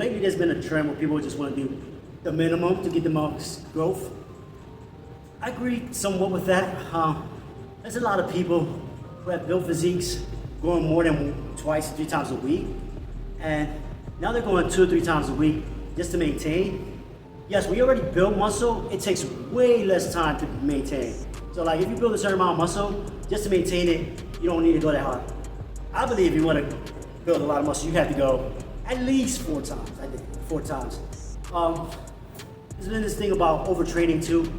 lately there's been a trend where people just want to do the minimum to get the most growth. I agree somewhat with that. There's a lot of people who have built physiques going more than twice, 3 times a week. And now they're going 2 or 3 times a week just to maintain. Yes, we already build muscle, it takes way less time to maintain. So like if you build a certain amount of muscle, just to maintain it, you don't need to go that hard. I believe if you want to build a lot of muscle, you have to go at least 4 times, I think, 4 times. There's been this thing about overtraining too.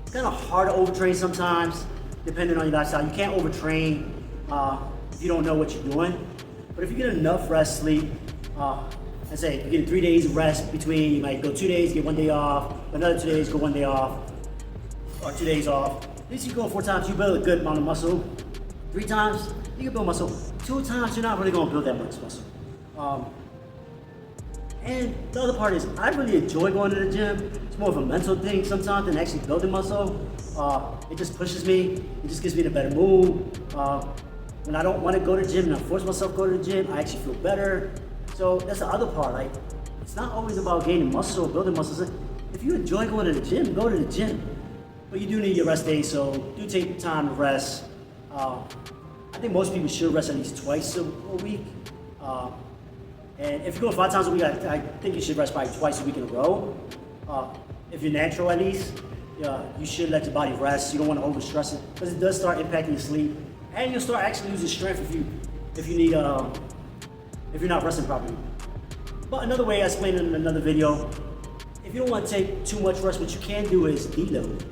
It's kind of hard to overtrain sometimes, depending on your lifestyle. You can't overtrain if you don't know what you're doing. But if you get enough rest, sleep, let's say you get 3 days of rest between, you might go 2 days, get 1 day off, another 2 days, go 1 day off, or 2 days off. At least you go 4 times, you build a good amount of muscle. 3 times, you can build muscle. 2 times, you're not really gonna build that much muscle. And the other part is, I really enjoy going to the gym. It's more of a mental thing sometimes than actually building muscle. It just pushes me, it just gives me in a better mood. When I don't want to go to the gym and I force myself to go to the gym, I actually feel better. So that's the other part. Like, it's not always about gaining muscle or building muscle. If you enjoy going to the gym, go to the gym. But you do need your rest days, so do take time to rest. I think most people should rest at least twice a week. And if you go 5 times a week, I think you should rest probably twice a week in a row. If you're natural at least, you should let your body rest. You don't want to overstress it because it does start impacting your sleep. And you'll start actually losing strength if you're not resting properly. But another way I explained in another video, if you don't want to take too much rest, what you can do is deload.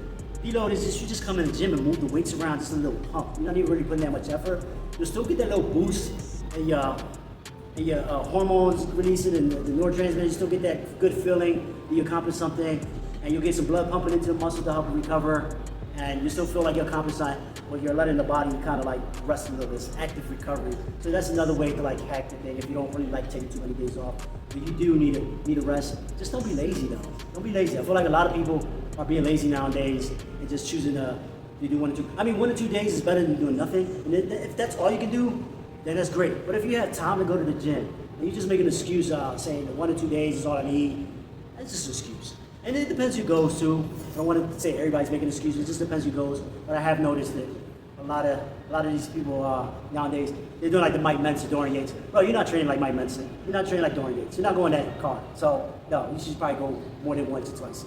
Deload is just you just come in the gym and move the weights around, just a little pump. You're not even really putting that much effort. You'll still get that little boost and your hormones releasing and the neurotransmitters. You still get that good feeling that you accomplished something, and you'll get some blood pumping into the muscle to help it recover. And you still feel like you're accomplishing, but you're letting the body kind of like rest a little bit, active recovery. So that's another way to like hack the thing if you don't really like taking too many days off. But you do need a rest. Just don't be lazy though. Don't be lazy. I feel like a lot of people are being lazy nowadays and just choosing to do 1 or 2. I mean, 1 or 2 days is better than doing nothing. And if that's all you can do, then that's great. But if you have time to go to the gym and you just make an excuse saying that 1 or 2 days is all I need, that's just an excuse. And it depends who goes to. I don't want to say everybody's making excuses. It just depends who goes. But I have noticed that a lot of these people nowadays, they're doing like the Mike Mensa, Dorian Yates. Bro, you're not training like Mike Mensa. You're not training like Dorian Yates. You're not going that hard. So no, you should probably go more than 1 to 2 times.